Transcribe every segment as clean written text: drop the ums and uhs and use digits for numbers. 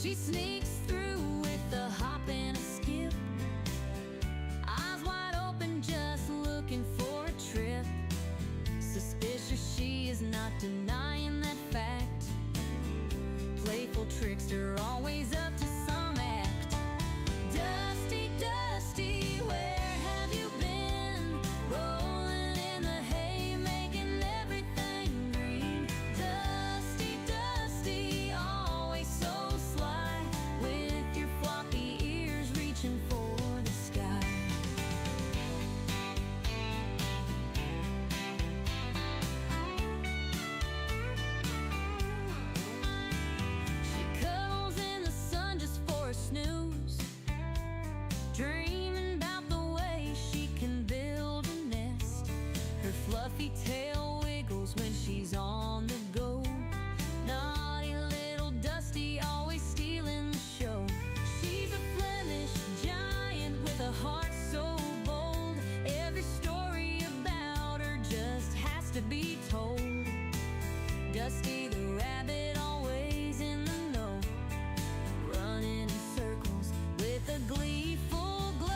She sneaks through with a hop and a skip, eyes wide open, just looking for a trip. Suspicious, she is not denying that fact. Playful trickster, always up to some act. Dusty, Dusty, where have you been? Rolling in the hay, making everything green. Dusty, Dusty, always so sly, with your floppy ears reaching for the sky. She cuddles in the sun just for a snooze, dreaming about the way she can build a nest. Her fluffy tail wiggles when she's on the go. Naughty little Dusty, always stealing the show. She's a Flemish giant with a heart so bold. Every story about her just has to be told. Dusty the rabbit, always in the know, running in circles with a gleeful glow.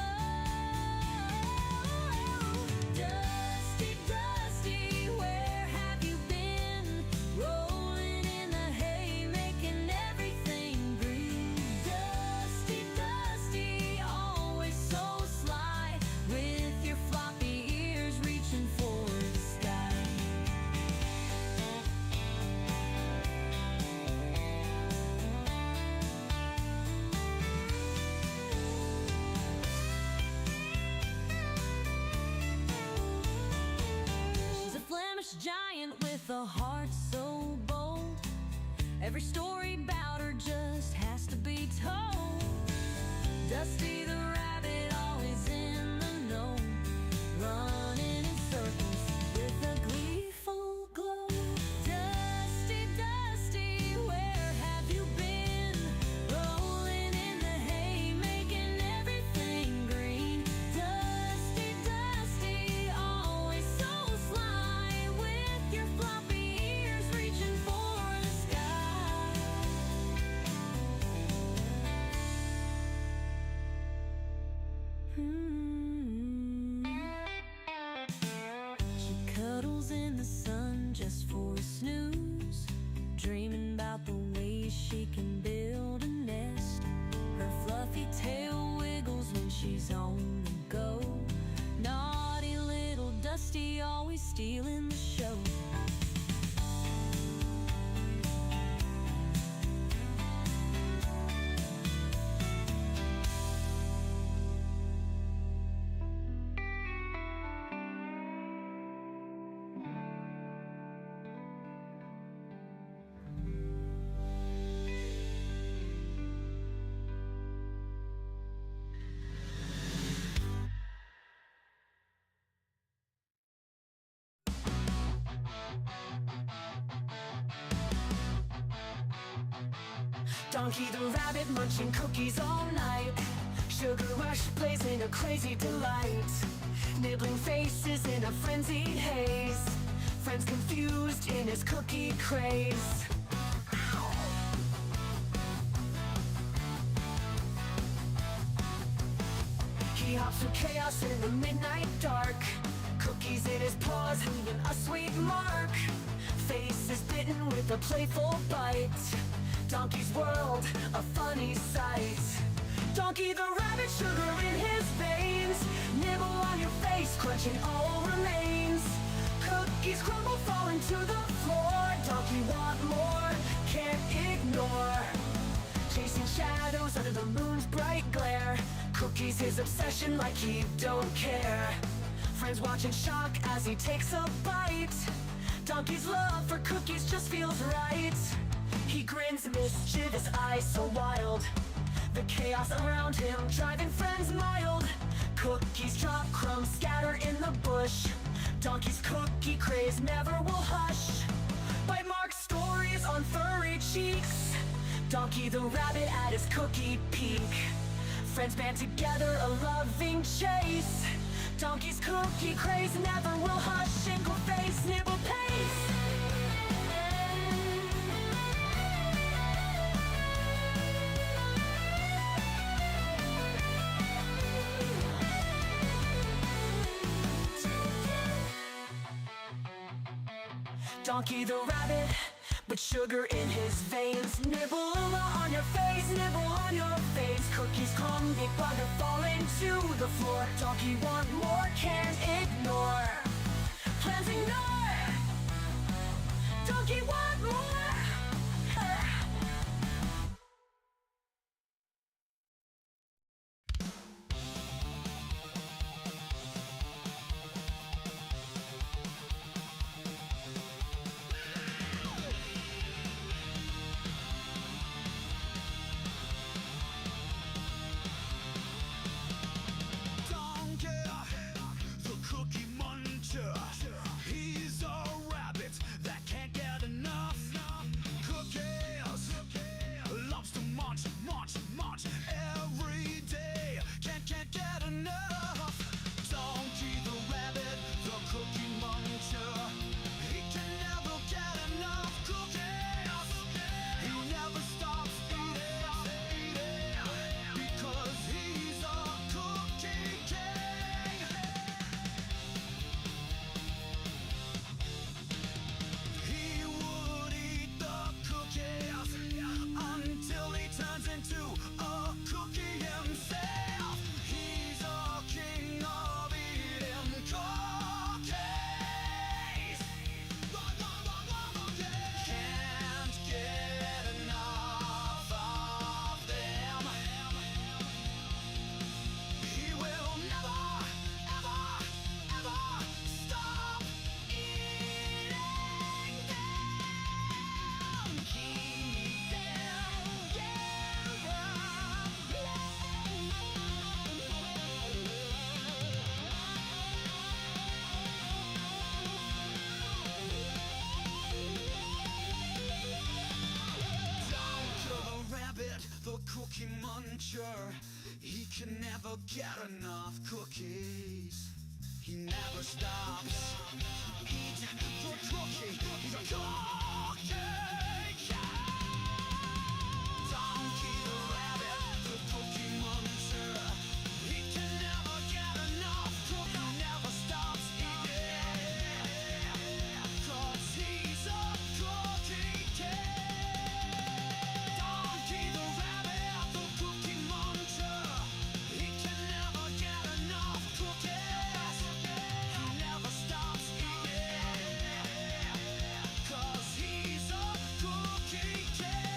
Dusty, Dusty, where have you been? Rolling in the hay, making everything green. Dusty, Dusty, always so sly, with your floppy ears reaching for the sky. She's a Flemish giant with a heart so bold. Every story about her just has to be told. Dusty the rabbit, always in the know, running in circles with a gleeful glow. Dusty, Dusty, where have you been? Rolling in the hay, making everything green. Dusty, Dusty, always so sly, with your floppy ears reaching for the sky. She cuddles in the sun just for a snooze, dreaming about the ways she can build a nest. Her fluffy tail wiggles when she's on the go. Naughty little Dusty, always stealing the show. Donkey the rabbit munching cookies all night. Sugar rush blazing a crazy delight. Nibbling faces in a frenzied haze. Friends confused in his cookie craze. He hops through chaos in the midnight dark. Cookies in his paws, leaving a sweet mark. Face is bitten with a playful bite. Donkey's world, a funny sight. Donkey the rabbit, sugar in his veins. Nibble on your face, crunching all remains. Cookies crumble, falling to the floor. Donkey want more, can't ignore. Chasing shadows under the moon's bright glare. Cookies his obsession, like he don't care. Friends watch in shock as he takes a bite. Donkey's love for cookies just feels right. He grins, mischievous eyes so wild. The chaos around him driving friends mild. Cookies drop, crumbs scatter in the bush. Donkey's cookie craze never will hush. Bite mark stories on furry cheeks. Donkey the rabbit at his cookie peak. Friends band together, a loving chase. Donkey's cookie craze never will hush. Shingle face, nibble pace. Donkey the rabbit, with sugar in his veins. Nibble on your face, nibble on your face. Cookies crumble while they're falling to the floor. Donkey want more, can't ignore. Plans ignore. Donkey want more. Cookie muncher, he can never get enough cookies. He never stops. Eat the cookie. He's a cookie cat. Donkey the rabbit, the cookie muncher. He can never get enough cookie. He never stops eating. 'Cause he's a cookie cat. Donkey the rabbit, the cookie muncher. He can never get enough cookies. He never stops eating. 'Cause he's a cookie cat.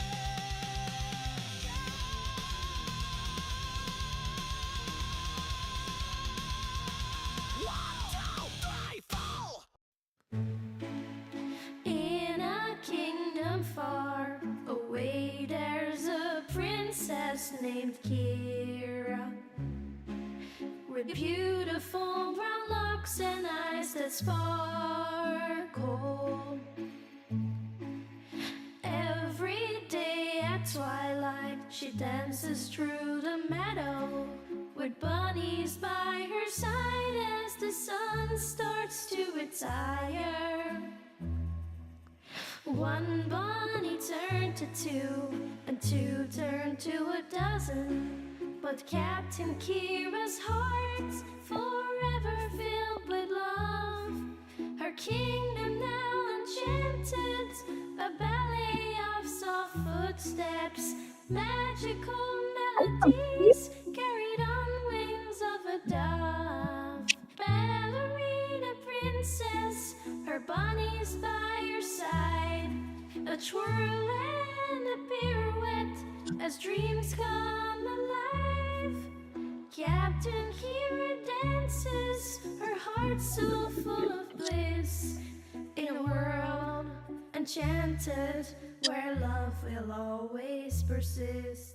One, two, three, four. In a kingdom far away, there's a princess named Kira, with beautiful brown locks and eyes that sparkle. Every day at twilight, she dances through the meadow, with bunnies by her side as the sun starts to retire. One bunny turned to two, and two turned to a dozen. But Captain Kira's heart's forever filled with love. Her kingdom now enchanted, a ballet of soft footsteps, magical melodies carried on wings of a dove. Ballerina princess, her bunnies by your side, a twirl and a pirouette as dreams come alive. Captain Kira dances, her heart so full of bliss, in a world enchanted where love will always persist.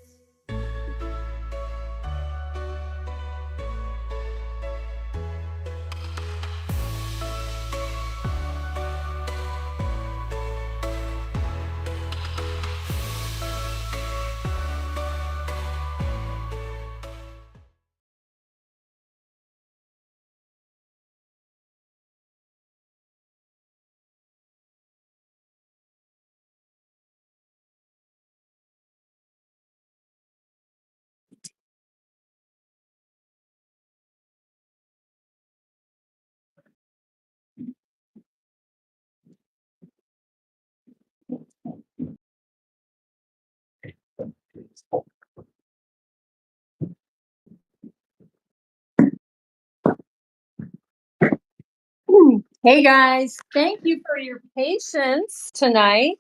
Hey guys, thank you for your patience tonight.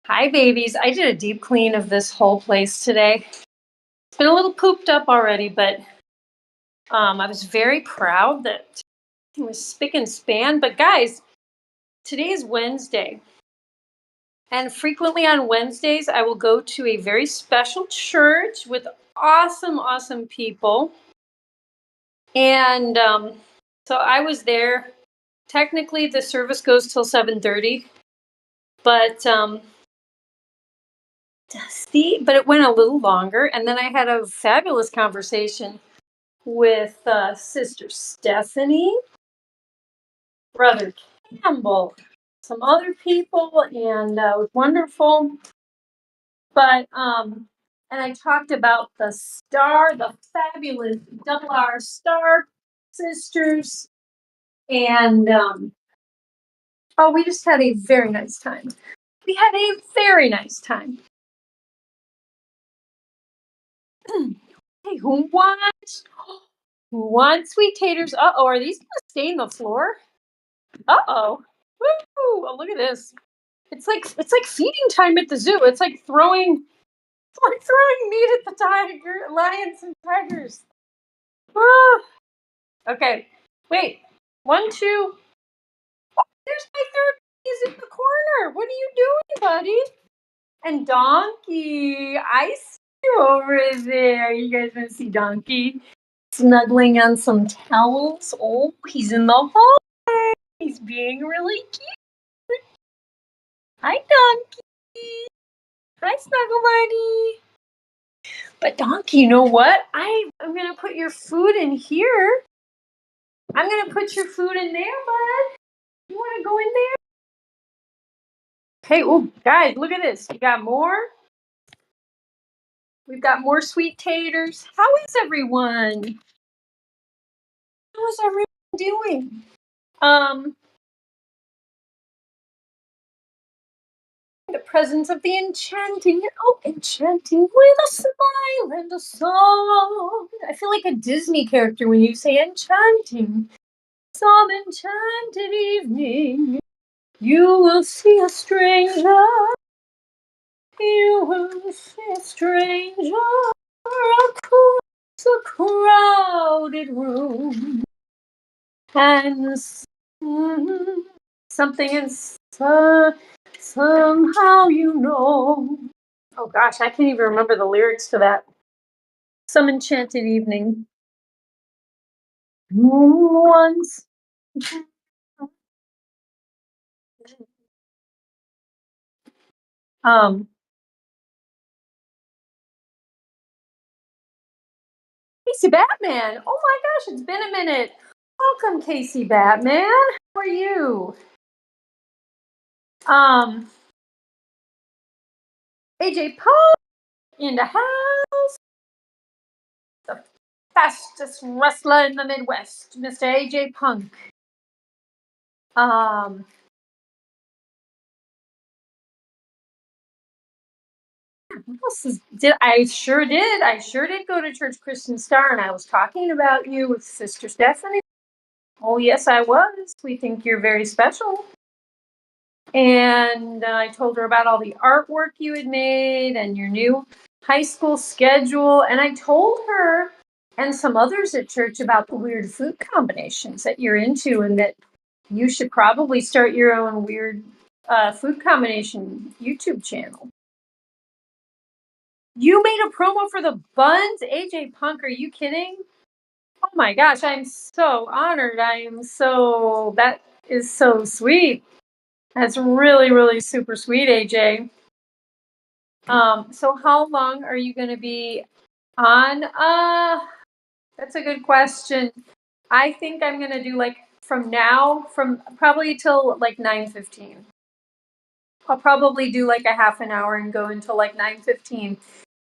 Hi babies, I did a deep clean of this whole place today. It's been a little pooped up already, but I was very proud that it was spick and span. But guys, today is Wednesday. And frequently on Wednesdays, I will go to a very special church with awesome people. And so I was there. Technically, the service goes till 7:30, but but it went a little longer. And then I had a fabulous conversation with Sister Stephanie, Brother Campbell, some other people, and it was wonderful. But and I talked about the fabulous double R Star sisters, and oh, we just had a very nice time. We had a very nice time. Hey, who wants sweet taters? Uh-oh, are these gonna stain the floor? Uh-oh. Woo! Oh, look at this. It's like feeding time at the zoo. It's like throwing meat at the lions and tigers. Ah. Okay. Wait. 1, 2. Oh, there's my third. He's in the corner. What are you doing, buddy? And Donkey, I see you over there. You guys want to see Donkey snuggling on some towels? Oh, he's in the hallway. He's being really cute. Hi, Donkey. Hi, Snuggle Buddy. But Donkey, you know what? I'm gonna put your food in here. I'm gonna put your food in there, bud. You wanna go in there? Okay, oh guys, look at this. You got more? We've got more sweet taters. How is everyone? How is everyone doing? The presence of the enchanting with a smile and a song. I feel like a Disney character when you say enchanting. Some enchanted evening, you will see a stranger. You will see a stranger across a crowded room. And something inside, somehow you know. Oh gosh, I can't even remember the lyrics to that. Some enchanted evening. Once. Casey Batman. Oh my gosh, it's been a minute. Welcome, Casey Batman. How are you? AJ Poe in the house. The fastest wrestler in the Midwest, Mr. AJ Punk. I sure did. I sure did go to Church Christian Star, and I was talking about you with Sister Stephanie. Oh, yes, I was. We think you're very special. And I told her about all the artwork you had made and your new high school schedule. And I told her and some others at church about the weird food combinations that you're into, and that you should probably start your own weird food combination YouTube channel. You made a promo for the Bunz? AJ Punk, are you kidding? Oh my gosh, I'm so honored. That is so sweet. That's really super sweet, AJ. So how long are you going to be on? That's a good question. I think I'm going to do from probably till like 9:15. I'll probably do like a half an hour and go until like 9:15.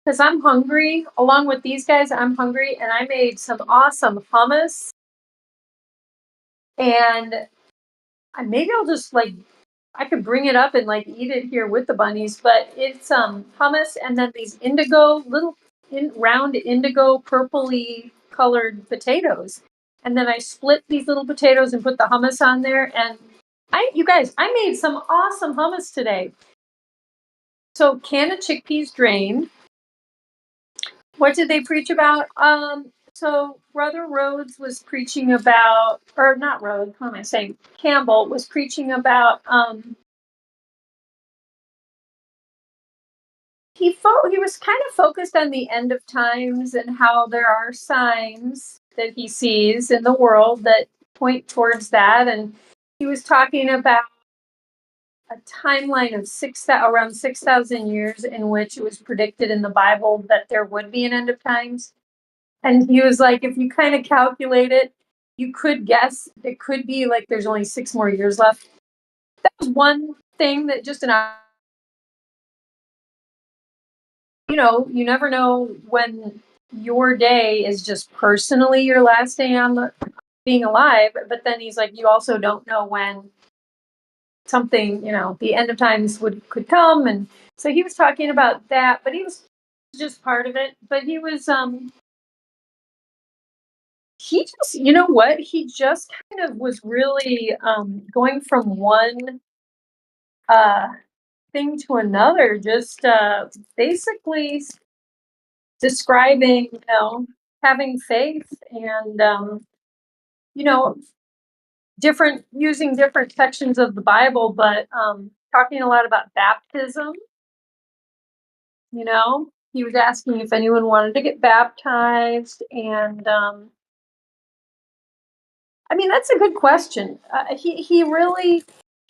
Because I'm hungry. Along with these guys, I'm hungry, and I made some awesome hummus. And maybe I'll just I could bring it up and eat it here with the bunnies. But it's hummus, and then these round indigo purpley colored potatoes. and then I split these little potatoes and put the hummus on there. And you guys, I made some awesome hummus today. So can of chickpeas drained. What did they preach about? So Brother Rhodes was preaching about, or not Rhodes, what am I saying? Campbell was preaching about. He was kind of focused on the end of times and how there are signs that he sees in the world that point towards that, and he was talking about a timeline of around 6,000 years in which it was predicted in the Bible that there would be an end of times. And he was like, if you kind of calculate it, you could guess it could be like there's only 6 more years left. That was one thing that just you never know when your day is just personally your last day on being alive. But then he's like, you also don't know when something, the end of times could come. And so he was talking about that, but he was just part of it. But he just, you know what? He just kind of was really going from one uh, thing to another, just basically describing, having faith and, you know, different using different sections of the Bible, but talking a lot about baptism. He was asking if anyone wanted to get baptized, and I mean, that's a good question.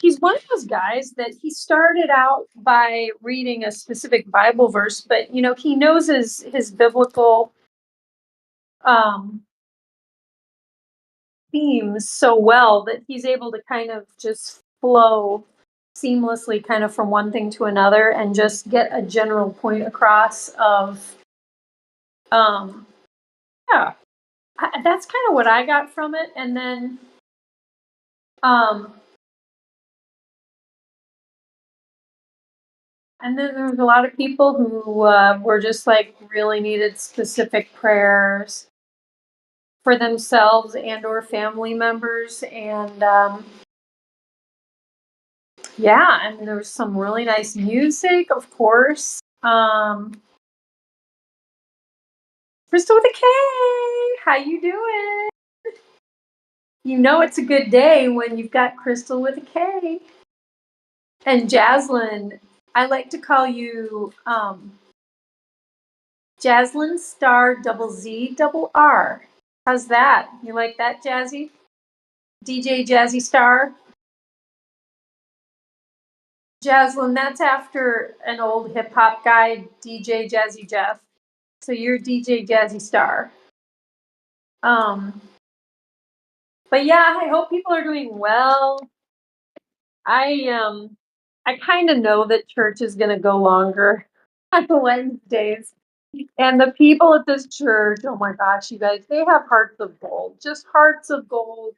He's one of those guys that he started out by reading a specific Bible verse, but he knows his biblical um, themes so well that he's able to kind of just flow seamlessly, kind of from one thing to another, and just get a general point across of um, yeah. That's kind of what I got from it, and then um, there was a lot of people who were just like really needed specific prayers for themselves and or family members, and yeah, and there was some really nice music, of course. Crystal with a K, how you doing? It's a good day when you've got Crystal with a K. And Jaslyn, I like to call you Jaslyn Star double Z double R. How's that? You like that, Jazzy? DJ Jazzy Star? Jaslyn, that's after an old hip hop guy, DJ Jazzy Jeff. So you're DJ Jazzy Star. Um, but yeah, I hope people are doing well. I kind of know that church is going to go longer on Wednesdays. And the people at this church, oh my gosh, you guys, they have hearts of gold, just hearts of gold.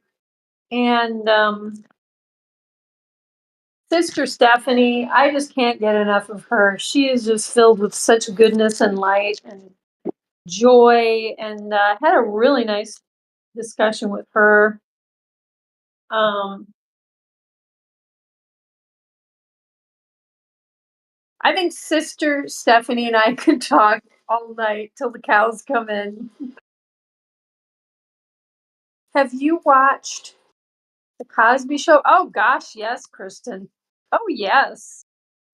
And Sister Stephanie, I just can't get enough of her. She is just filled with such goodness and light and joy, and had a really nice discussion with her. Um, I think Sister Stephanie and I could talk all night till the cows come in. Have you watched The Cosby Show? Oh gosh, yes, Kristen. Oh yes,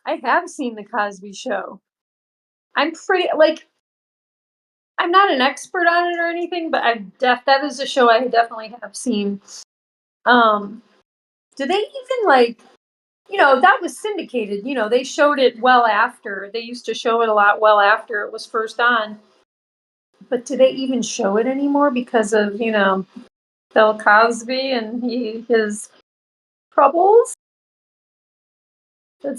I have seen The Cosby Show. I'm pretty like I'm not an expert on it or anything, but that is a show I definitely have seen. Um, do they even that was syndicated? They showed it well after. They used to show it a lot well after it was first on. But do they even show it anymore because of Bill Cosby and his troubles?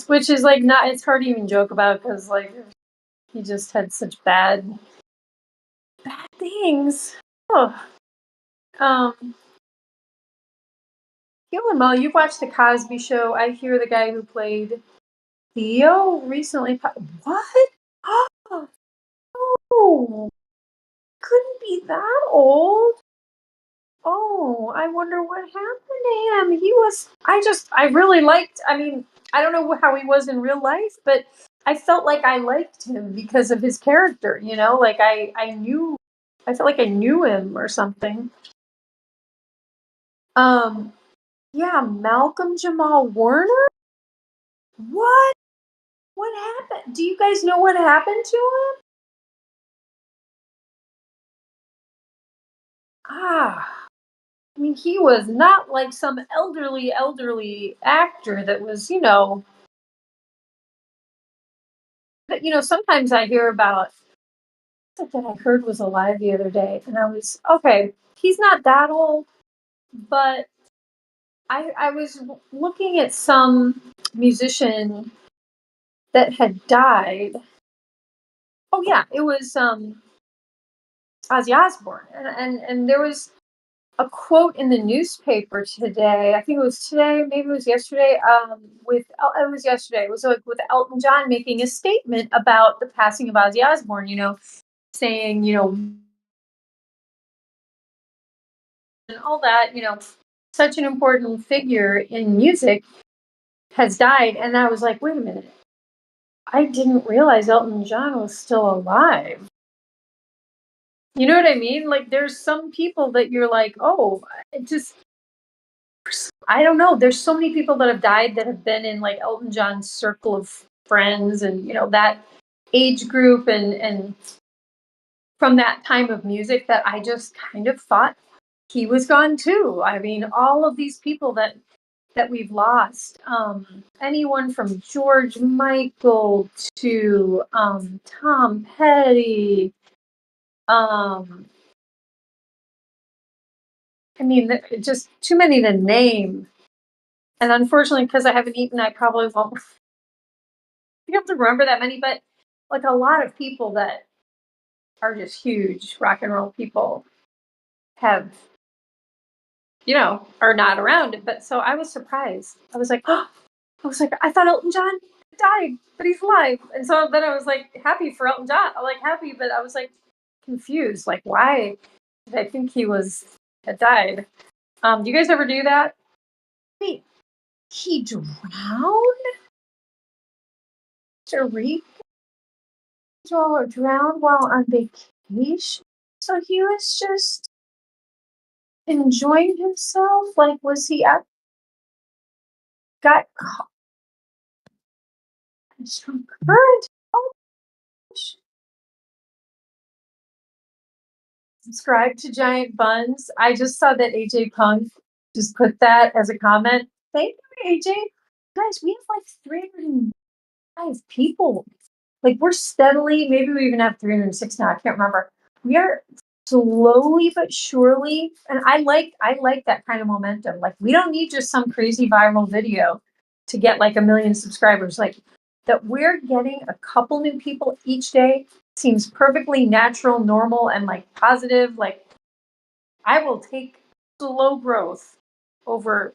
Which is like not. It's hard to even joke about because like he just had such bad things. Oh, um, you and Mo, you've watched the Cosby Show. I hear the guy who played Theo recently. What? Oh, couldn't be that old. Oh, I wonder what happened to him. He was I really liked, I mean, I don't know how he was in real life, but I felt like I liked him because of his character, you know? Like I felt like I knew him or something. Um, yeah, Malcolm Jamal Warner? What? What happened? Do you guys know what happened to him? Ah, I mean, he was not like some elderly actor that was, sometimes I hear about that I heard was alive the other day, and I was okay. He's not that old, but I was looking at some musician that had died. Oh yeah, it was Ozzy Osbourne, and there was a quote in the newspaper today. I think it was today, maybe it was yesterday. It was yesterday. It was like with Elton John making a statement about the passing of Ozzy Osbourne. Saying and all that. Such an important figure in music has died, and I was like, wait a minute. I didn't realize Elton John was still alive. You know what I mean? Like, there's some people that you're like, oh, it just I don't know. There's so many people that have died that have been in like Elton John's circle of friends and that age group and from that time of music that I just kind of thought he was gone too. I mean, all of these people that we've lost, anyone from George Michael to Tom Petty, um, I mean, just too many to name. And unfortunately, because I haven't eaten, I probably won't be able to remember that many. But like a lot of people that are just huge rock and roll people have, are not around. But so I was surprised. I was like, oh, I thought Elton John died, but he's alive. And so then I was like happy for Elton John. I like happy, but I was like confused. Like, why did I think had died? Do you guys ever do that? Wait, he drowned? Tariq drowned while on vacation? So he was just enjoying himself? Like, was he at got caught from current? Oh, subscribe to Giant Buns. I just saw that AJ Punk just put that as a comment. Thank you, AJ. Guys, we have like 305 people. Like we're steadily, maybe we even have 306 now. I can't remember. We are slowly but surely, and I like that kind of momentum. Like we don't need just some crazy viral video to get like 1 million subscribers. Like that we're getting a couple new people each day seems perfectly natural, normal, and like positive. Like I will take slow growth over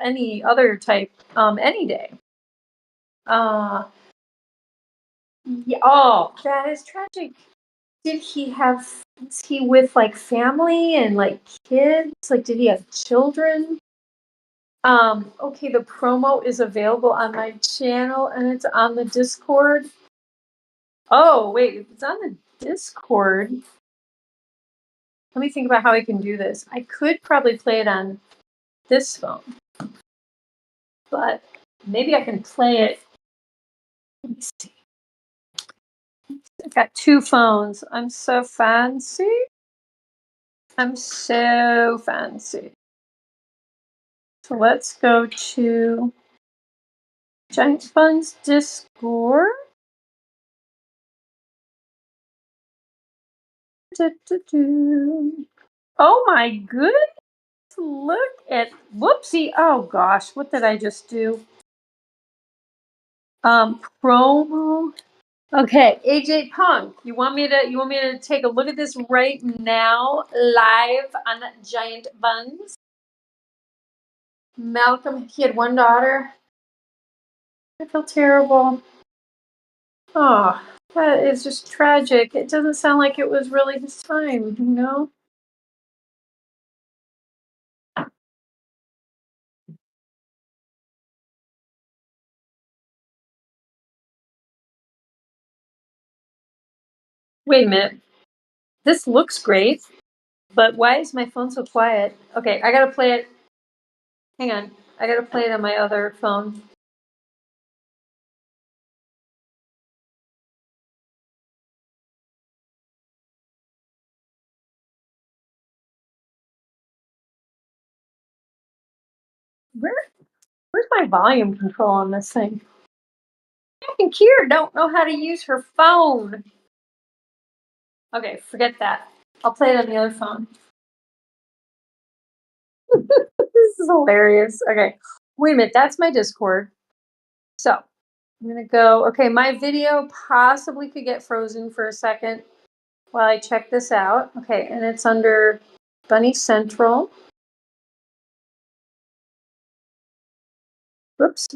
any other type any day. Uh yeah, oh, that is tragic. Did he have is he with like family and like kids? Like did he have children? Okay, the promo is available on my channel and it's on the Discord. Oh, wait, if it's on the Discord. Let me think about how I can do this. I could probably play it on this phone, but maybe I can play it. Let me see. I've got two phones. I'm so fancy. I'm so fancy. So let's go to Giant Bunz Discord. Oh my goodness. Look at whoopsie. Oh gosh, what did I just do? Promo. Okay, AJ Punk. You want me to take a look at this right now live on Giant Buns? Malcolm, he had one daughter. I feel terrible. Oh, that is just tragic. It doesn't sound like it was really his time, Wait a minute. This looks great, but why is my phone so quiet? Okay, I gotta play it. Hang on. I gotta play it on my other phone. Where's my volume control on this thing? And Kier don't know how to use her phone. Okay, forget that. I'll play it on the other phone. This is hilarious. Okay, wait a minute. That's my Discord. So I'm gonna go. Okay, my video possibly could get frozen for a second while I check this out. Okay, and it's under Bunny Central. Whoops.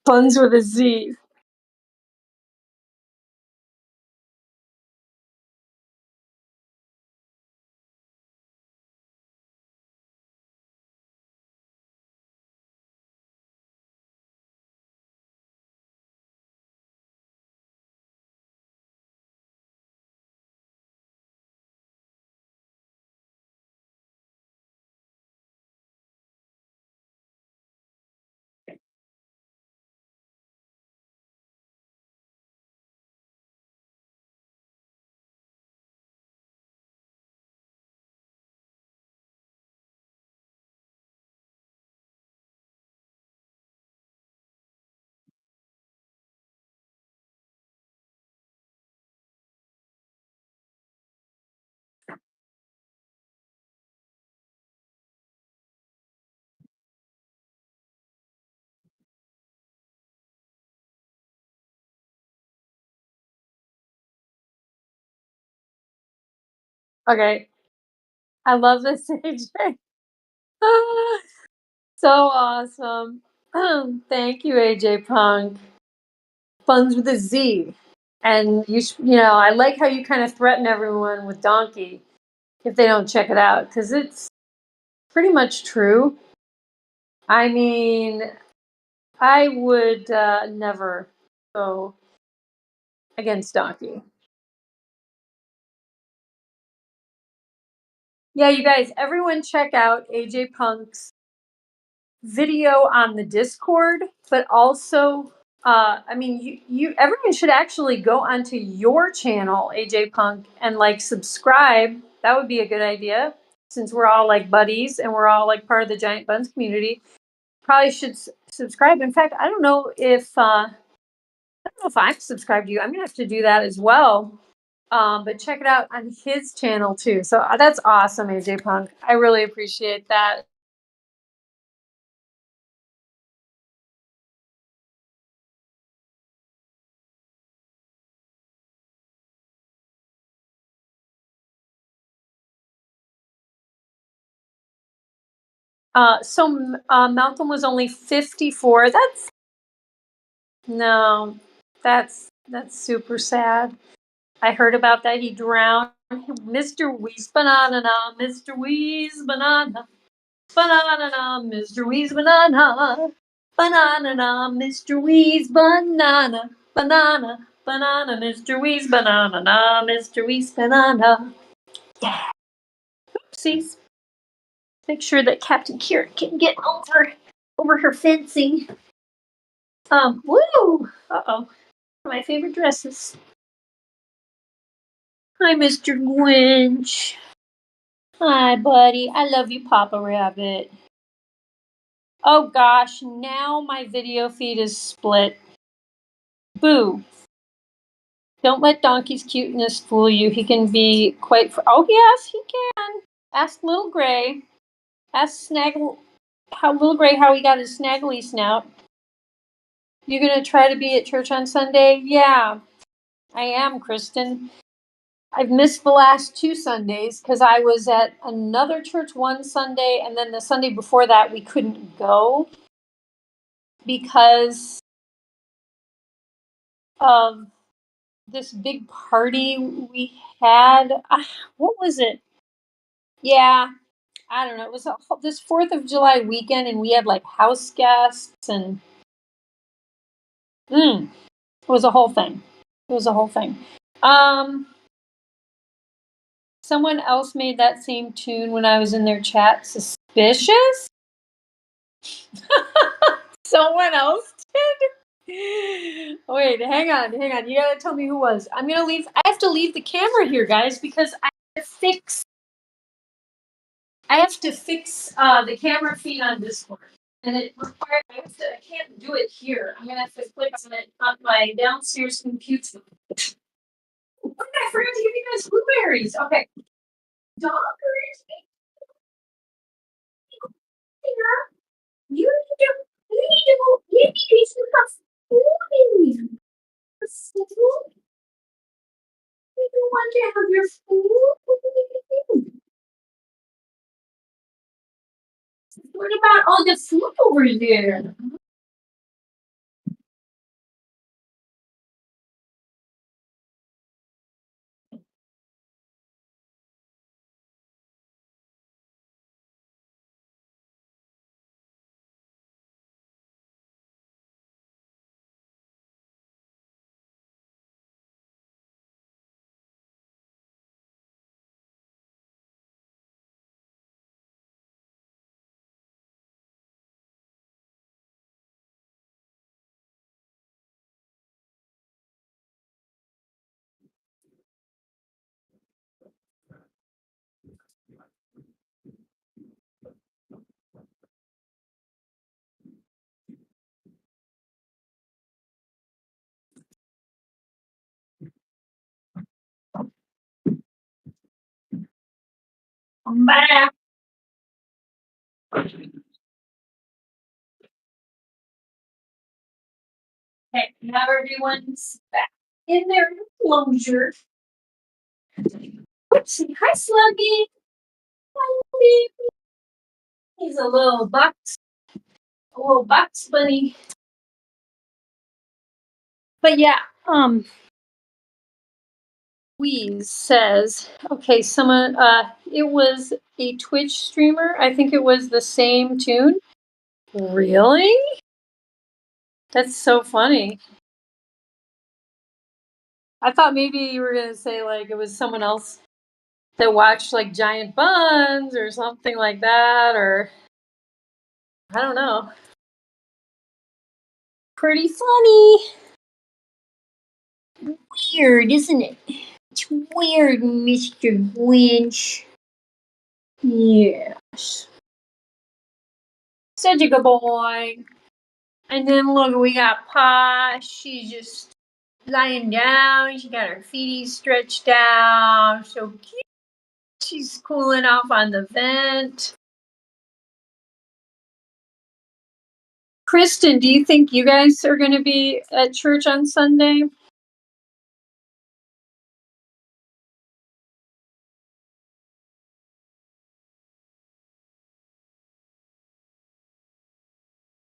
Bunz with a Z. Okay, I love this AJ. So awesome. Thank you, AJ Punk. Bunz with a Z. And I like how you kind of threaten everyone with donkey if they don't check it out, because it's pretty much true. I mean, I would never go against donkey. Yeah, you guys, everyone check out AJ Punk's video on the Discord, but also, I mean, everyone should actually go onto your channel, AJ Punk, and like subscribe. That would be a good idea, since we're all like buddies and we're all like part of the Giant Buns community. Probably should subscribe. In fact, I don't know if I'm subscribed to you. I'm gonna have to do that as well. But check it out on his channel too. So that's awesome, AJ Punk. I really appreciate that. Malcolm was only 54. No, that's super sad. I heard about that. He drowned. Mr. Weeze Banana, Mr. Weeze Banana, banana, Mr. Weeze Banana, banana, Mr. Weeze Banana, banana, banana, Mr. Weeze Banana, Mr. Weeze Banana. Yeah. Oopsies. Make sure that Captain Kier can get over her fencing. Woo! Uh-oh. My favorite dresses. Hi, Mr. Grinch. Hi, buddy. I love you, Papa Rabbit. Oh gosh, now my video feed is split. Boo. Don't let Donkey's cuteness fool you. He can be quite... Oh, yes, he can. Ask Little Gray. Ask Little Gray how he got his snaggly snout. You gonna try to be at church on Sunday? Yeah, I am, Kristen. I've missed the last 2 Sundays because I was at another church one Sunday, and then the Sunday before that we couldn't go. because of this big party we had. What was it? Yeah, I don't know. It was this 4th of July weekend, and we had like house guests, and it was a whole thing. It was a whole thing. Um, Someone else made that same tune when I was in their chat. Suspicious? Someone else did? Wait, hang on, hang on. You gotta tell me who was. I'm gonna leave. I have to leave the camera here, guys, because I have to fix. The camera feed on Discord, and it requires. I can't do it here. I'm gonna have to click on it on my downstairs computer. Look, I forgot to give you guys blueberries. Okay, doggers. You need to have food in you. You want to have your food? What about all the food over there? I'm back. Okay, now everyone's back in their enclosure. Oopsie, hi Sluggy. Hi, baby. He's a little box bunny. But yeah, Wheeze says, okay, someone, it was a Twitch streamer. I think it was the same tune. Really? That's so funny. I thought maybe you were gonna say like it was someone else that watched like Giant Bunz or something like that, or I don't know. Pretty funny. Weird, isn't it? It's weird, Mr. Grinch. Yes. Such a good boy. And then look, we got Posh. She's just lying down. She got her feeties stretched out. So cute. She's cooling off on the vent. Kristen, do you think you guys are going to be at church on Sunday?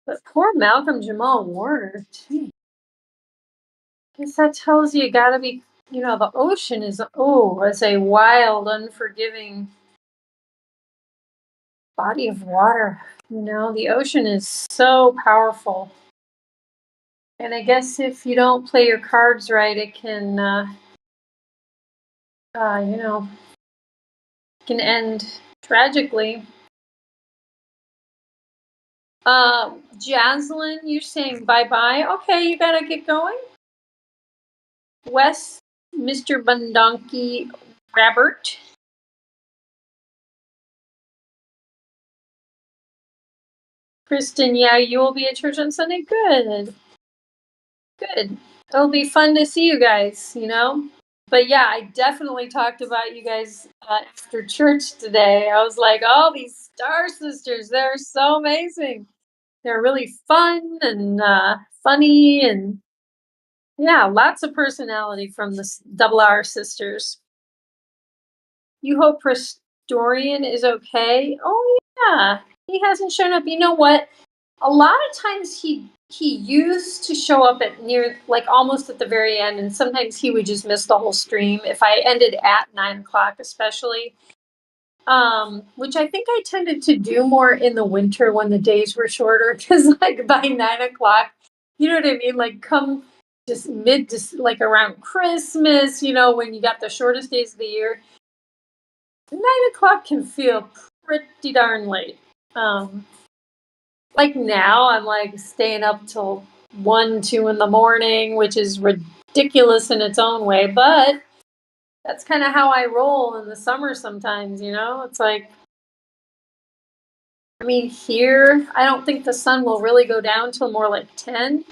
But poor Malcolm Jamal Warner, too. I guess that tells you gotta be, the ocean is, it's a wild, unforgiving body of water. The ocean is so powerful. And I guess if you don't play your cards right, it can, can end tragically. Jaslyn, you're saying bye-bye. Okay, you gotta get going. Wes, Mr. Bundonkey, Robert. Kristen, yeah, you will be at church on Sunday? Good. Good. It'll be fun to see you guys, But yeah, I definitely talked about you guys after church today. I was like, oh, these Star Sisters, they're so amazing. They're really fun and funny, and yeah, lots of personality from the Double R sisters. You hope Prestorian is okay? Oh, yeah. He hasn't shown up. You know what? A lot of times he he used to show up at near, like, almost at the very end, and sometimes he would just miss the whole stream if I ended at 9 o'clock, especially. Which I think I tended to do more in the winter when the days were shorter, because like by 9 o'clock, you know what I mean? Like come just like around Christmas, when you got the shortest days of the year, 9 o'clock can feel pretty darn late. Like now I'm like staying up till 1, 2 in the morning, which is ridiculous in its own way, but that's kind of how I roll in the summer sometimes, It's like, I mean, here, I don't think the sun will really go down till more like 10.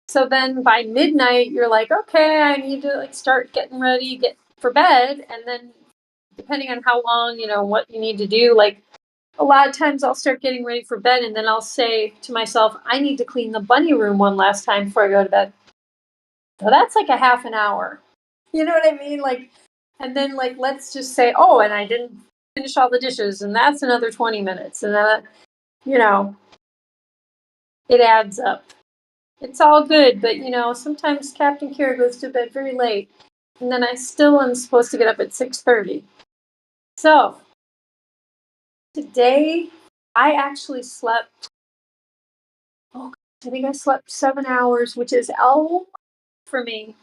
So then by midnight, you're like, okay, I need to like start getting ready, get for bed. And then depending on how long, what you need to do, like a lot of times I'll start getting ready for bed and then I'll say to myself, I need to clean the bunny room one last time before I go to bed. So that's like a half an hour. You know what I mean? Like, and then like, let's just say, oh, and I didn't finish all the dishes and that's another 20 minutes. And then, it adds up. It's all good, but sometimes Captain Kira goes to bed very late, and then I still am supposed to get up at 6:30. So today I actually slept. Oh, I think I slept 7 hours, which is all for me.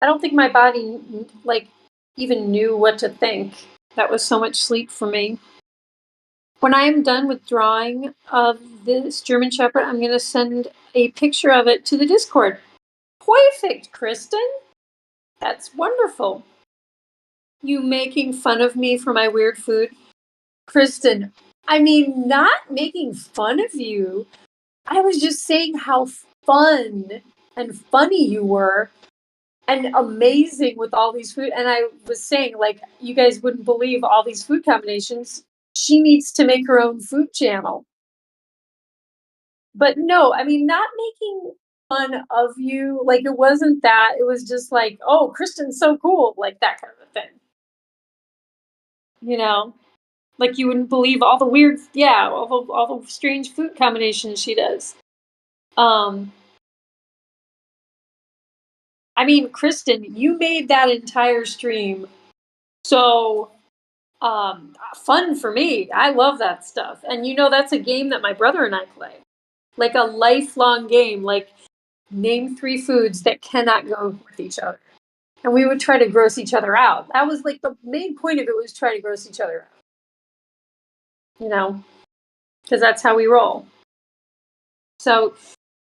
I don't think my body like even knew what to think. That was so much sleep for me. When I am done with drawing of this German Shepherd, I'm going to send a picture of it to the Discord. Perfect, Kristen. That's wonderful. You making fun of me for my weird food? Kristen, I mean, not making fun of you. I was just saying how fun and funny you were and amazing with all these food. And I was saying, like, you guys wouldn't believe all these food combinations. She needs to make her own food channel. But no, I mean, not making fun of you. Like, it wasn't that. It was just like, oh, Kristen's so cool. Like, that kind of a thing. Like you wouldn't believe all the weird, yeah, all the strange food combinations she does. I mean, Kristen, you made that entire stream so fun for me. I love that stuff. And that's a game that my brother and I play. Like a lifelong game, like name 3 foods that cannot go with each other. And we would try to gross each other out. That was like the main point of it, was try to gross each other out. Because that's how we roll. So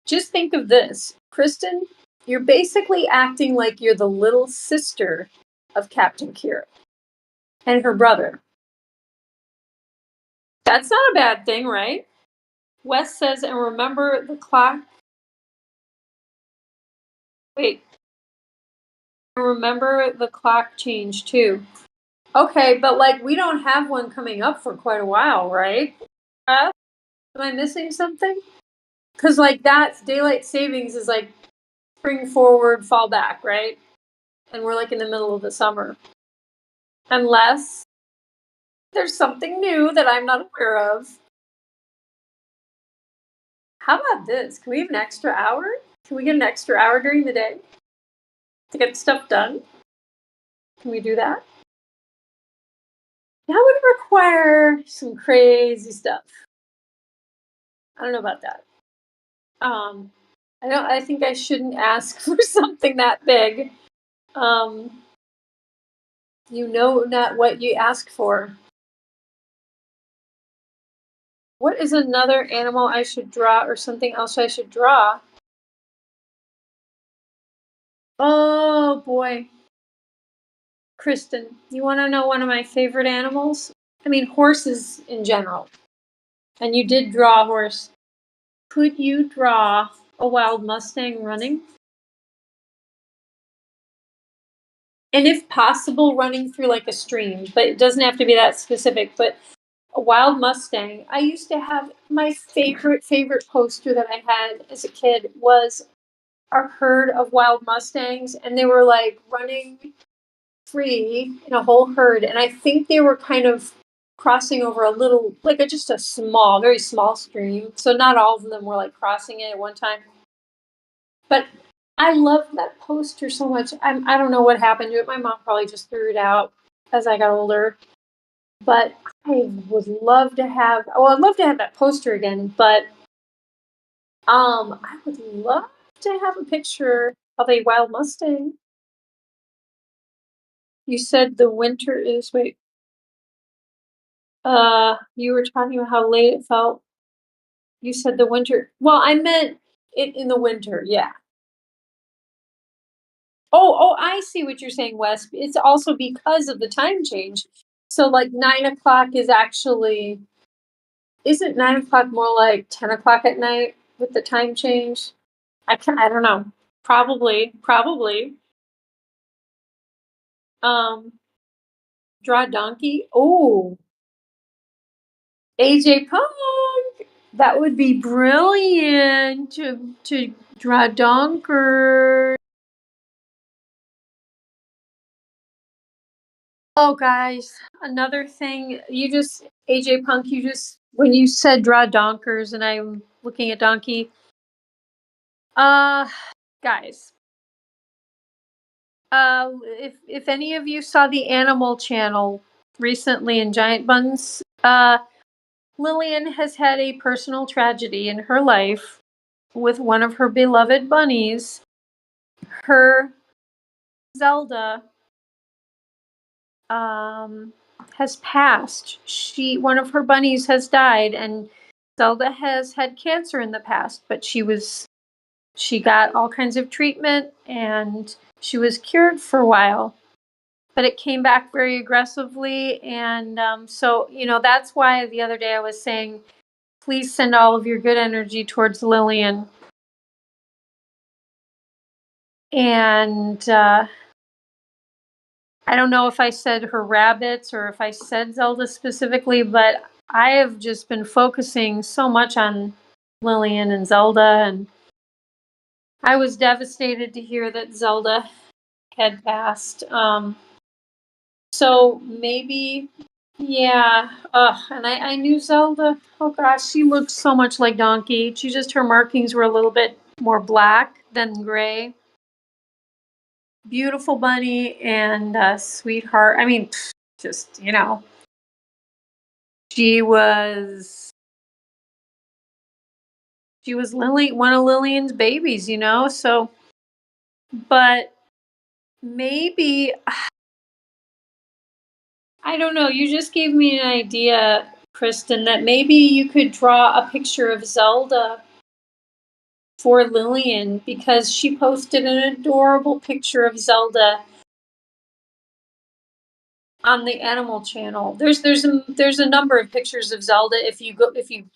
just think of this. Kristen, you're basically acting like you're the little sister of Captain Kira and her brother. That's not a bad thing, right? Wes says, and remember the clock. Wait. Remember the clock change too. Okay, but like we don't have one coming up for quite a while, right? Am I missing something? Because like that daylight savings is like spring forward, fall back, right? And we're like in the middle of the summer. Unless there's something new that I'm not aware of. How about this? Can we have an extra hour? Can we get an extra hour during the day to get stuff done? Can we do that? That would require some crazy stuff. I don't know about that. I think I shouldn't ask for something that big. You know not what you ask for. What is another animal I should draw or something else I should draw? Oh boy. Kristen, you want to know one of my favorite animals? I mean, horses in general. And you did draw a horse. Could you draw a wild Mustang running? And if possible, running through like a stream, but it doesn't have to be that specific. But a wild Mustang. I used to have my favorite poster that I had as a kid was a herd of wild Mustangs, and they were like running free in a whole herd. And I think they were kind of crossing over a little, like just a small, very small stream. So not all of them were like crossing it at one time. But I love that poster so much. I don't know what happened to it. My mom probably just threw it out as I got older. But I would love to have. Oh, I'd love to have that poster again. But I would love to have a picture of a wild Mustang. You said the winter is wait. You were talking about how late it felt. You said the winter. Well, I meant it in the winter. Yeah. Oh, I see what you're saying, Wes. It's also because of the time change. So, like 9 o'clock is actually isn't 9 o'clock more like 10 o'clock at night with the time change? I don't know. Probably. Um, draw donkey. Oh, AJ Punk. That would be brilliant to draw donker. Oh, guys, another thing, AJ Punk, when you said draw donkers and I'm looking at Donkey, uh, guys, if any of you saw the Animal Channel recently in Giant Bunz, Lillian has had a personal tragedy in her life with one of her beloved bunnies. Her Zelda has passed. One of her bunnies has died, and Zelda has had cancer in the past, but she got all kinds of treatment and she was cured for a while, but it came back very aggressively. And so, that's why the other day I was saying, please send all of your good energy towards Lillian. And I don't know if I said her rabbits or if I said Zelda specifically, but I have just been focusing so much on Lillian and Zelda, and I was devastated to hear that Zelda had passed. So maybe, yeah. And I knew Zelda. Oh gosh, she looked so much like Donkey. Her markings were a little bit more black than gray. Beautiful bunny and sweetheart. I mean, just, she was one of Lillian's babies, so, but maybe, I don't know, you just gave me an idea, Kristen, that maybe you could draw a picture of Zelda for Lillian, because she posted an adorable picture of Zelda on the Animal Channel. There's a number of pictures of Zelda if you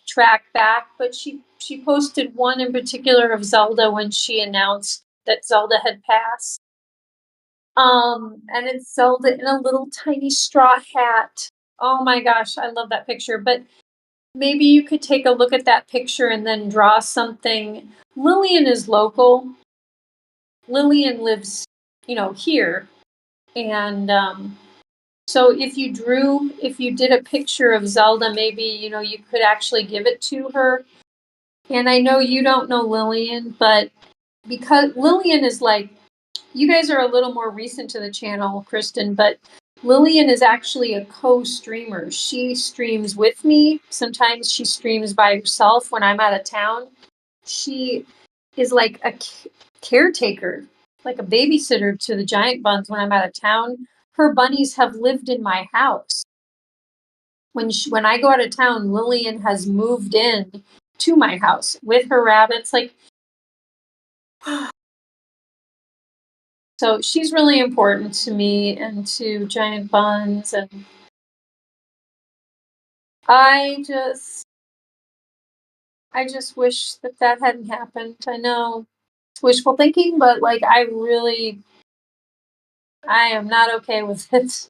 track back, but she posted one in particular of Zelda when she announced that Zelda had passed. And it's Zelda in a little tiny straw hat. Oh my gosh, I love that picture. But maybe you could take a look at that picture and then draw something. Lillian is local. Lillian lives, here. And so if you did a picture of Zelda, maybe, you could actually give it to her. And I know you don't know Lillian, but because Lillian is like, you guys are a little more recent to the channel, Kristen, but Lillian is actually a co-streamer. She streams with me. Sometimes she streams by herself when I'm out of town. She is like a caretaker, like a babysitter to the Giant Bunz when I'm out of town. Her bunnies have lived in my house. When I go out of town, Lillian has moved in to my house with her rabbits. Like, so she's really important to me and to Giant Bunz, and I just wish that hadn't happened. I know it's wishful thinking, but like I am not okay with it.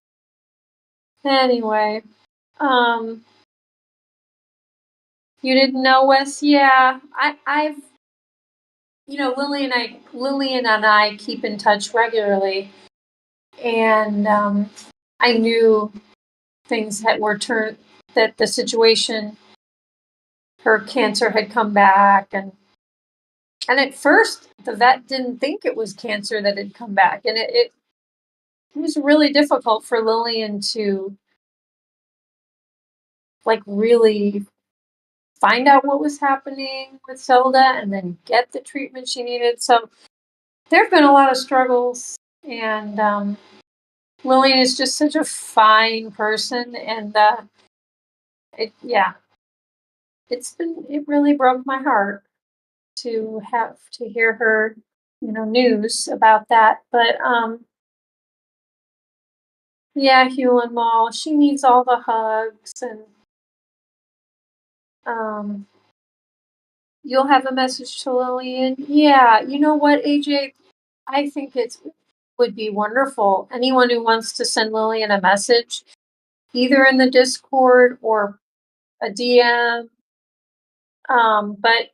Anyway, you didn't know, Wes? Yeah, I've Lillian and I keep in touch regularly, and I knew things were turned, that the situation, her cancer had come back, and at first the vet didn't think it was cancer that had come back, and it was really difficult for Lillian to like really find out what was happening with Zelda and then get the treatment she needed. So there have been a lot of struggles, and Lillian is just such a fine person, and it it really broke my heart to have to hear her, news about that. But yeah, Hewlin Mall, she needs all the hugs, and um you'll have a message to Lillian. Yeah, you know what, AJ? I think it would be wonderful. Anyone who wants to send Lillian a message, either in the Discord or a DM. But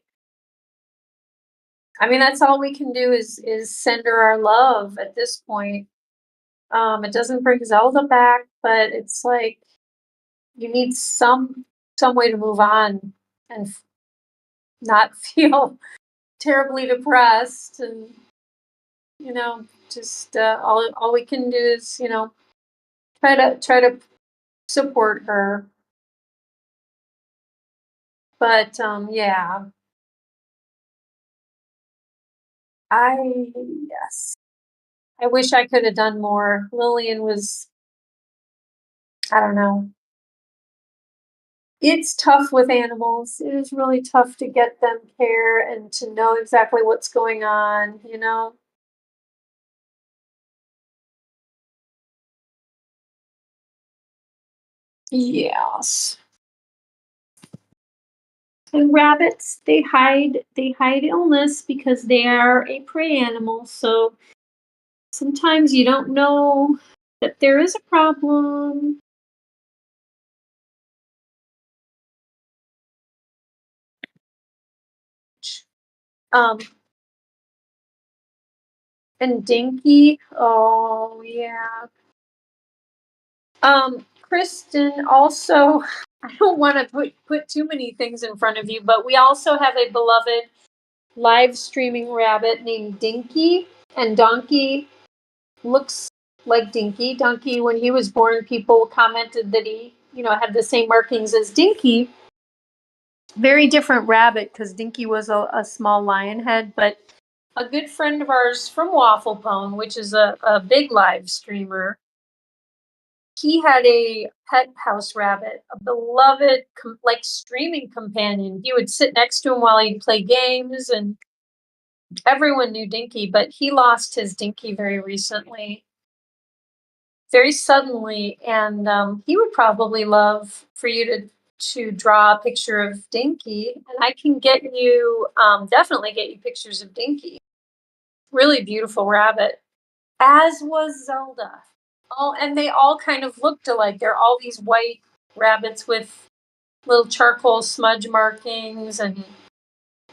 I mean, that's all we can do is send her our love at this point. It doesn't bring Zelda back, but it's like you need some way to move on and not feel terribly depressed, and just all we can do is try to support her. But yeah, I yes, I wish I could have done more. Lillian was, I don't know. It's tough with animals. It is really tough to get them care and to know exactly what's going on. Yes. And rabbits, they hide illness because they are a prey animal. So sometimes you don't know that there is a problem. Um, and Dinky, oh yeah. Kristen also, I don't want to put too many things in front of you, but we also have a beloved live streaming rabbit named Dinky, and Donkey looks like Dinky. Donkey, when he was born, people commented that he, had the same markings as Dinky. Very different rabbit because Dinky was a small lion head, but a good friend of ours from Waffle Pone, which is a big live streamer, he had a pet house rabbit, a beloved, like streaming companion. He would sit next to him while he'd play games, and everyone knew Dinky, but he lost his Dinky very recently, very suddenly, and he would probably love for you to draw a picture of Dinky, and I can get you definitely get you pictures of Dinky. Really beautiful rabbit, as was Zelda. Oh, and they all kind of looked alike. They're all these white rabbits with little charcoal smudge markings,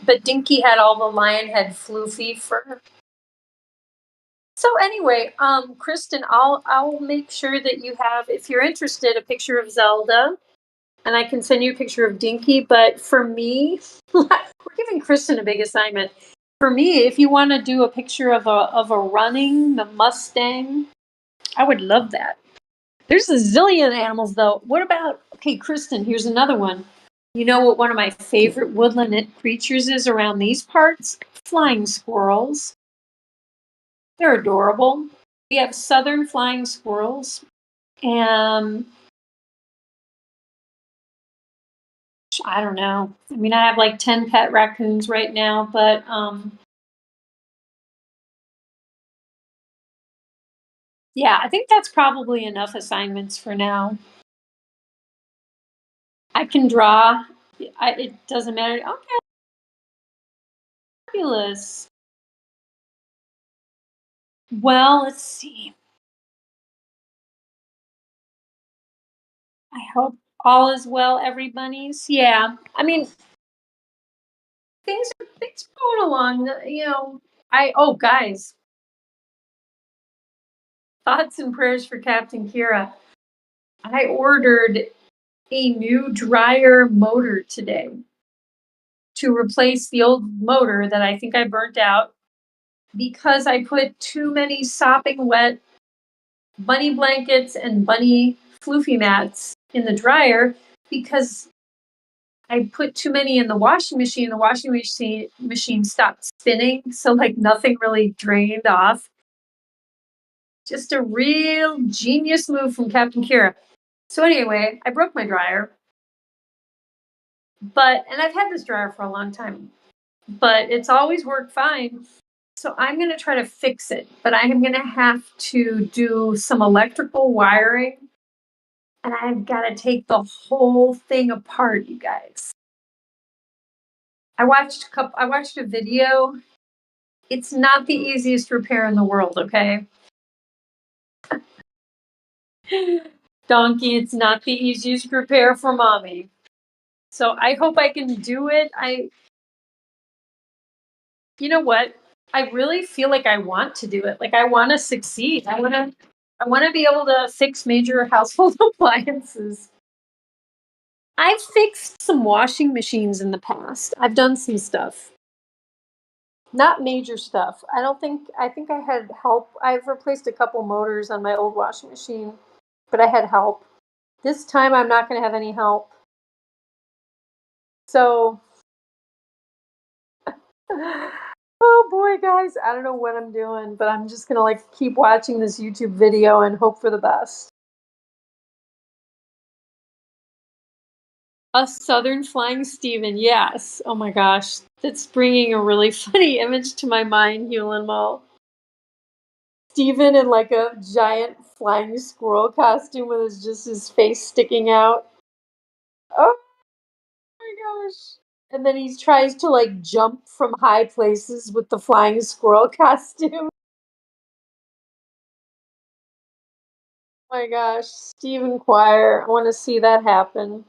but Dinky had all the lion head floofy fur. So anyway, Kristen, I'll make sure that you have, if you're interested, a picture of Zelda, and I can send you a picture of Dinky. But for me, we're giving Kristen a big assignment. For me, if you want to do a picture of a running the Mustang, I would love that. There's a zillion animals though. What about, okay, Kristen, here's another one. You know what one of my favorite woodland creatures is around these parts? Flying squirrels. They're adorable. We have southern flying squirrels, and I don't know. I mean, I have like 10 pet raccoons right now, but yeah, I think that's probably enough assignments for now. I can draw. It doesn't matter. Okay, fabulous. Well, let's see. I hope all is well, everybody's. Yeah, I mean, things are going along. Guys, thoughts and prayers for Captain Kira. I ordered a new dryer motor today to replace the old motor that I think I burnt out because I put too many sopping wet bunny blankets and bunny floofy mats in the dryer because I put too many in the washing machine. The washing machine stopped spinning, so like nothing really drained off. Just a real genius move from Captain Kira. So anyway, I broke my dryer. And I've had this dryer for a long time, but it's always worked fine. So I'm going to try to fix it, but I am going to have to do some electrical wiring and I've got to take the whole thing apart, you guys. I watched a video. It's not the easiest repair in the world, okay? Donkey, it's not the easiest repair for mommy. So I hope I can do it. You know what? I really feel like I want to do it. Like I want to succeed. I want to be able to fix major household appliances. I've fixed some washing machines in the past. I've done some stuff. Not major stuff. I think I had help. I've replaced a couple motors on my old washing machine, but I had help. This time I'm not going to have any help. So, oh boy, guys, I don't know what I'm doing, but I'm just going to like keep watching this YouTube video and hope for the best. A Southern Flying Steven, yes. Oh my gosh, that's bringing a really funny image to my mind, Hewlin Mall. Steven in like a giant flying squirrel costume with just his face sticking out. Oh my gosh. And then he tries to like jump from high places with the flying squirrel costume. Oh my gosh, Stephen Choir. I want to see that happen.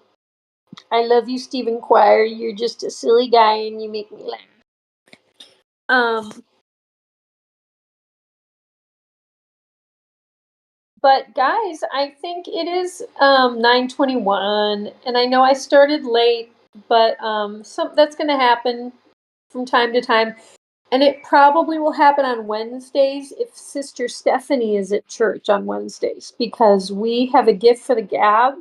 I love you, Stephen Choir. You're just a silly guy and you make me laugh. Um, but guys, I think it is 9:21 and I know I started late, but that's going to happen from time to time. And it probably will happen on Wednesdays if Sister Stephanie is at church on Wednesdays because we have a gift for the gab,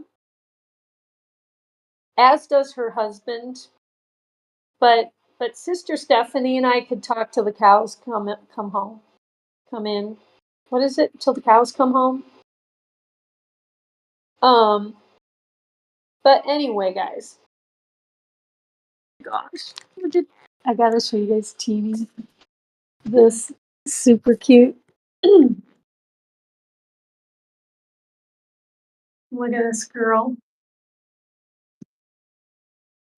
as does her husband. But Sister Stephanie and I could talk till the cows come home. Come in. What is it? Till the cows come home? Um but anyway, guys. Gosh. I gotta show you guys TV. This super cute. Look at this girl.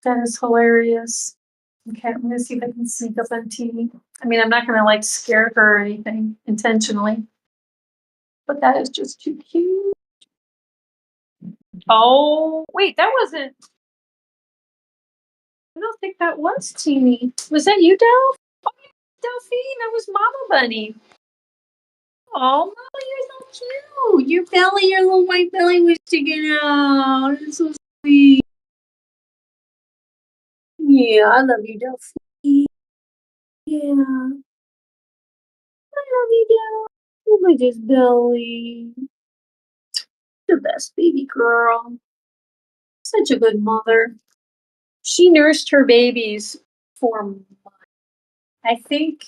That is hilarious. Okay, I'm gonna see if I can sneak up on TV. I mean, I'm not gonna like scare her or anything intentionally, but that is just too cute. Oh, wait, that wasn't. I don't think that was Teeny. Was that you, Delph? Oh, Delphine, that was Mama Bunny. Oh, Mama, you're so cute. Your belly, your little white belly was sticking out. It's so sweet. Yeah, I love you, Delphine. Yeah, I love you, Delph. Look at this belly. The best baby girl. Such a good mother. She nursed her babies for months. I think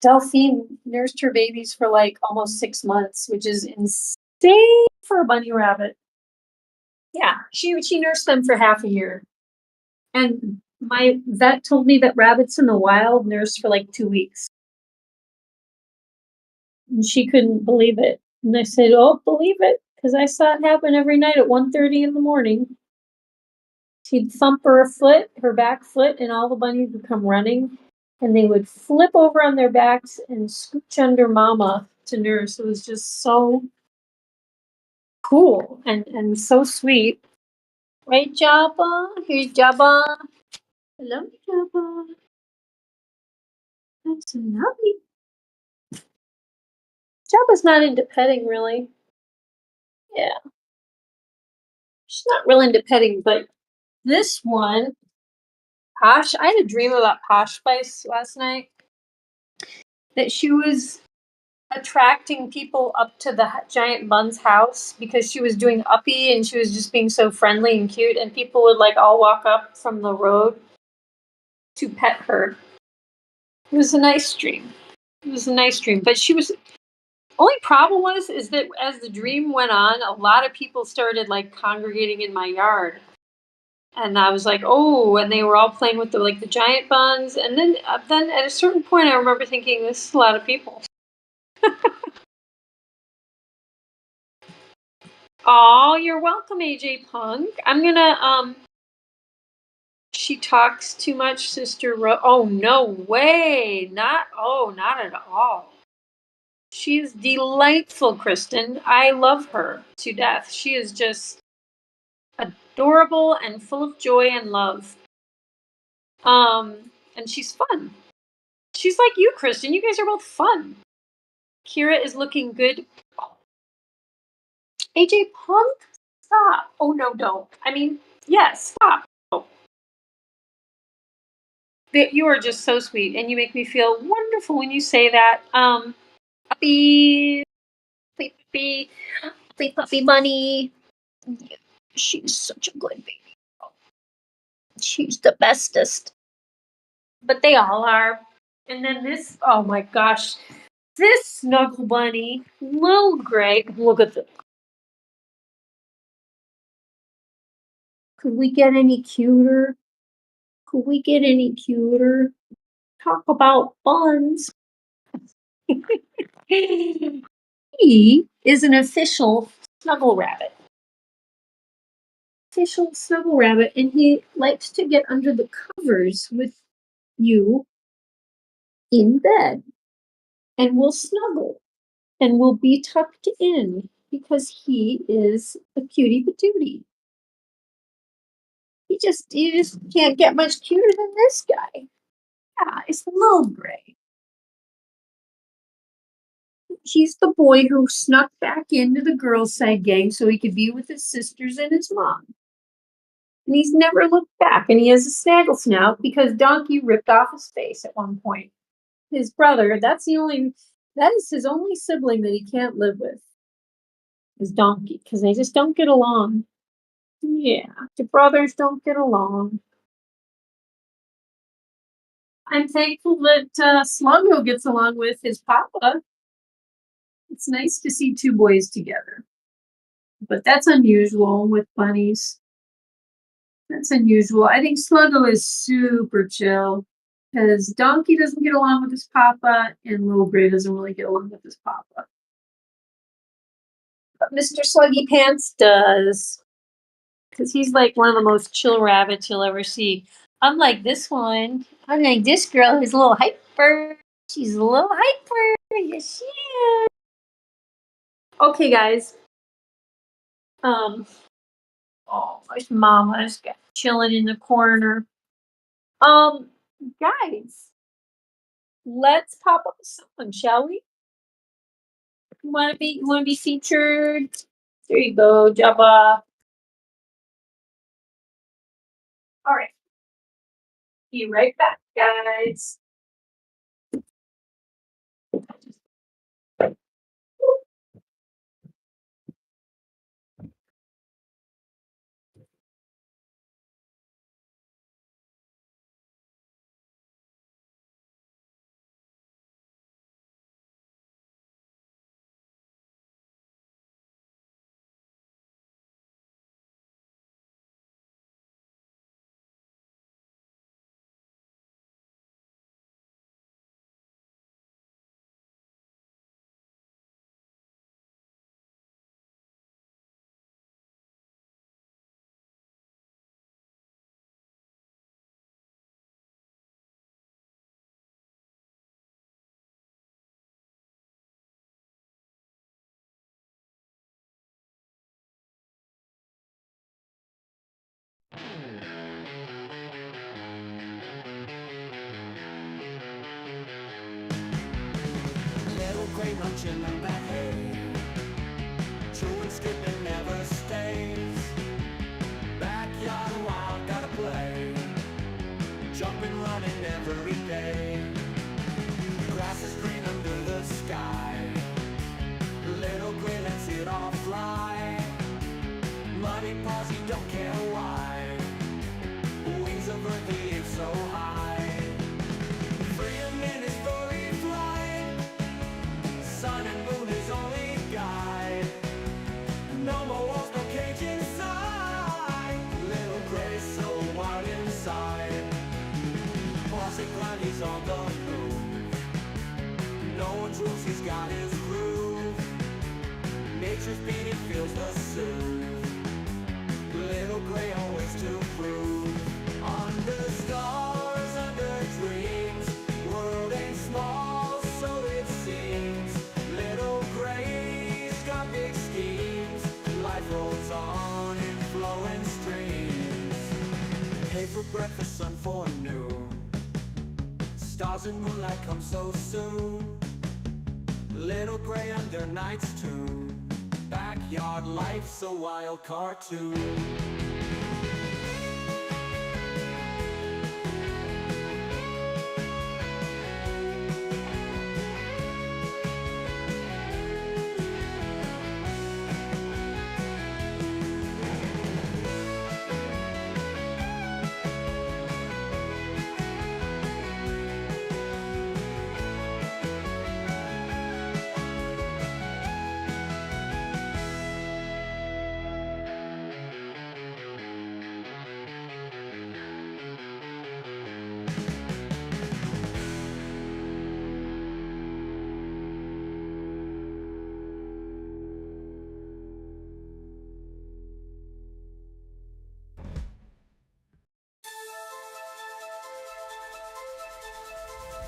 Delphine nursed her babies for like almost 6 months, which is insane for a bunny rabbit. Yeah, she nursed them for half a year. And my vet told me that rabbits in the wild nurse for like 2 weeks. And she couldn't believe it. And I said, "Oh, believe it, because I saw it happen every night at 1:30 in the morning." She'd thump her back foot, and all the bunnies would come running, and they would flip over on their backs and scooch under Mama to nurse. It was just so cool and so sweet. Right, Jabba? Here's Jabba. Hello, Jabba. That's so lovely. Jabba's not into petting, really. Yeah. She's not real into petting, but this one, Posh, I had a dream about Posh Spice last night that she was attracting people up to the giant Bunz house because she was doing uppy and she was just being so friendly and cute, and people would like all walk up from the road to pet her. It was a nice dream. It was a nice dream, but she was. Only problem was is that as the dream went on, a lot of people started like congregating in my yard, and I was like, oh, and they were all playing with the giant buns, and then at a certain point, I remember thinking, this is a lot of people. Oh, you're welcome, AJ Punk. I'm gonna. She talks too much, Sister Oh, no way. Not at all. She's delightful, Kristen. I love her to death. She is just adorable and full of joy and love. And she's fun. She's like you, Kristen. You guys are both fun. Kira is looking good. Oh. AJ Punk, stop. Oh, no, don't. I mean, yes, stop. Oh. You are just so sweet, and you make me feel wonderful when you say that. Puppy, puppy bunny. She's such a good baby. She's the bestest. But they all are. And then this, oh my gosh, this snuggle bunny, little Greg, look at this. Could we get any cuter? Could we get any cuter? Talk about buns. He is an official snuggle rabbit. Official snuggle rabbit, and he likes to get under the covers with you in bed, and we'll snuggle, and we'll be tucked in because he is a cutie patootie. You just can't get much cuter than this guy. Yeah, it's a little gray. He's the boy who snuck back into the girls' side gang so he could be with his sisters and his mom. And he's never looked back, and he has a snaggle snout because Donkey ripped off his face at one point. His brother, that is his only sibling that he can't live with, is Donkey, because they just don't get along. Yeah, the brothers don't get along. I'm thankful that Sluggo gets along with his papa. It's nice to see two boys together. But that's unusual with bunnies. That's unusual. I think Sluggo is super chill because Donkey doesn't get along with his papa and Little Gray doesn't really get along with his papa. But Mr. Sluggy Pants does. Because he's like one of the most chill rabbits you'll ever see. Unlike this one. Unlike this girl who's a little hyper. She's a little hyper. Yes, she is. Okay, guys. Oh, there's Mama's chilling in the corner. Guys, let's pop up a song, shall we? You wanna be featured? There you go, Jabba. All right. Be right back, guys. Little gray munching on that hay, chewing, skipping, never stays. Wednesday for breakfast, sun for noon. Stars and moonlight come so soon. Little gray under night's tune. Backyard life's a wild cartoon.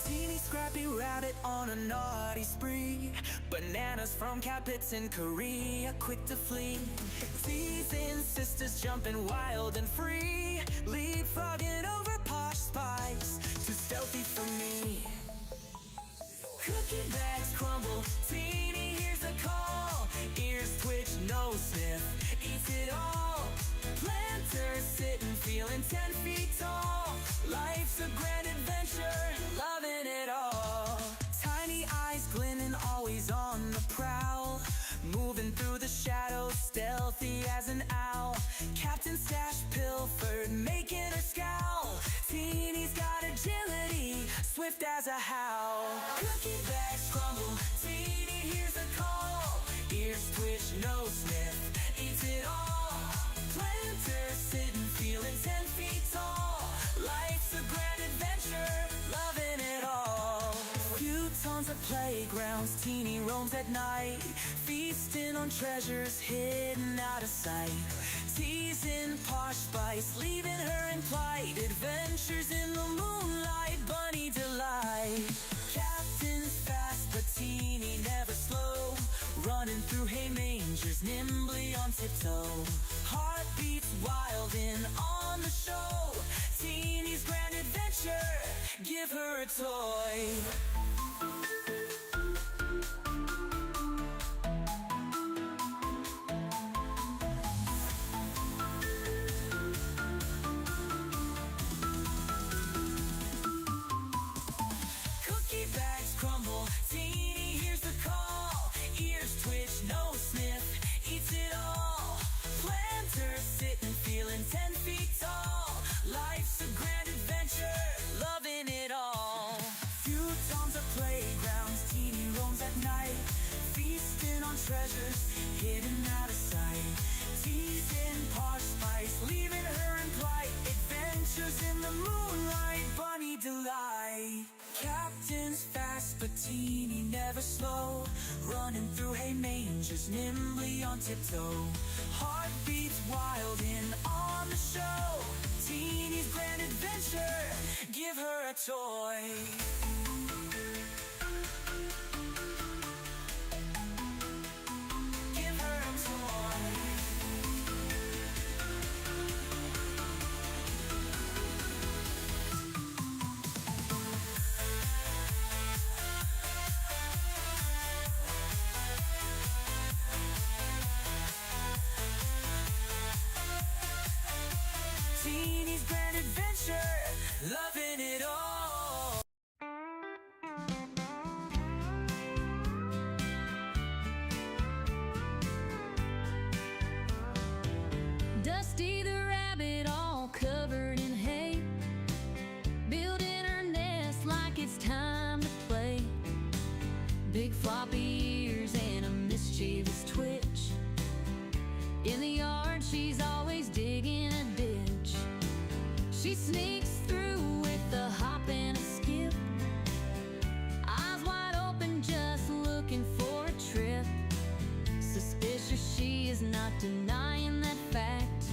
Teeny scrappy rabbit on a naughty spree. Bananas from Capits in Korea, quick to flee. Teasing sisters jumping wild and free. Leapfrogging over Posh spice, too stealthy for me. Cookie bags crumble, Teeny hears a call. Ears twitch, nose sniff, eats it all. Planters sitting, feeling 10 feet tall. Life's a grand adventure, loving it all. Tiny eyes glinting, always on the prowl. Moving through the shadows, stealthy as an owl. Captain Stash pilfered, making her scowl. Teeny's got agility, swift as a howl. Cookie bags crumble, Teeny hears a call. Ears twitch, nose sniff, eats it all. Planters sitting, feeling 10 feet tall. Life's a grand adventure, loving it all. Few tons of playgrounds, Teeny roams at night. Feasting on treasures hidden out of sight. Teasing Posh spice, leaving her in plight. Adventures in the moonlight, bunny delight. Captain's fast, but Teeny never slow. Running through hay mangers, nimbly on tiptoe. Heartbeats wild and on the show. Teeny's grand adventure, give her a toy. Cookie bags crumble, Teeny hears the call. Ears twitch, nose sniff, eats it all. Planters sitting, feeling 10 feet tall. Life's a grand adventure, loving it all. Few tons of playgrounds, Teeny roams at night. Feasting on treasures hidden out of sight. Teasing Posh spice, leaving her in plight. Adventures in the moonlight, bunny delight. Captain's fast, but Teeny never slow. Running through hay mangers, nimbly on tiptoe. Heartbeats wild and on the show. Teeny's grand adventure, give her a toy. Give her a toy. Teeny's grand adventure, loving it all. Dusty the rabbit, all covered in hay, building her nest like it's time to play. Big floppy ears and a mischievous twitch. In the yard, she's always digging a ditch. She sneaks through with a hop and a skip, eyes wide open, just looking for a trip. Suspicious, she is not denying that fact.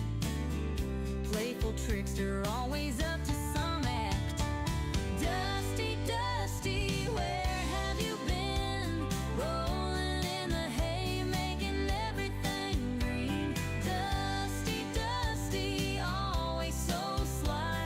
Playful trickster, always up to some act. Dusty, Dusty, where have you been? Rolling in the hay, making everything green. Dusty, Dusty, always so sly.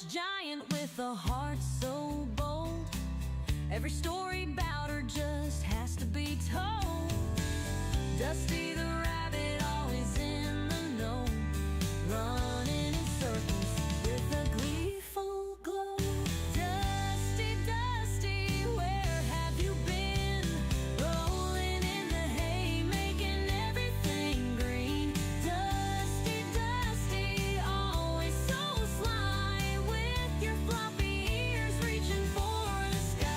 giant with a heart so bold. Every story about her just has to be told. Dusty the rabbit, always in the know, running in circles with a gleeful glow. Dusty, Dusty, where have you been? Rolling in the hay, making everything green. Dusty, Dusty, always so sly, with your floppy ears reaching for the sky.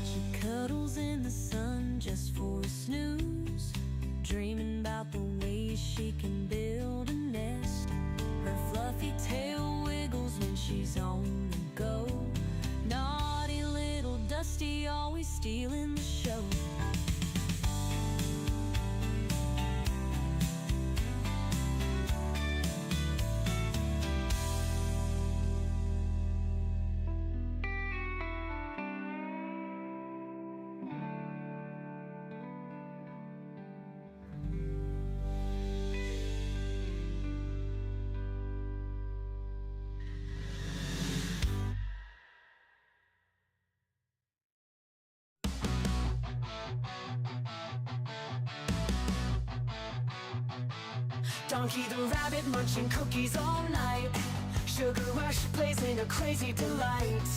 She cuddles in the sun just for a snooze, dreaming about the ways she can build a nest. Her fluffy tail wiggles when she's on the go. Naughty little Dusty, always stealing the show. Donkey the rabbit munching cookies all night. Sugar rush plays in a crazy delight.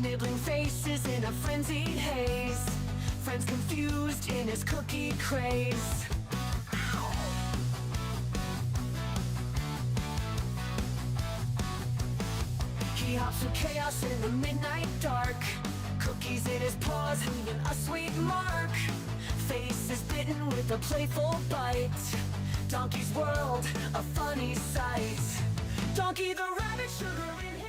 Nibbling faces in a frenzied haze. Friends confused in his cookie craze. He hops through chaos in the midnight dark. Cookies in his paws, leaving a sweet mark. Face is bitten with a playful bite. Donkey's world, a funny sight. Donkey the rabbit, sugar in his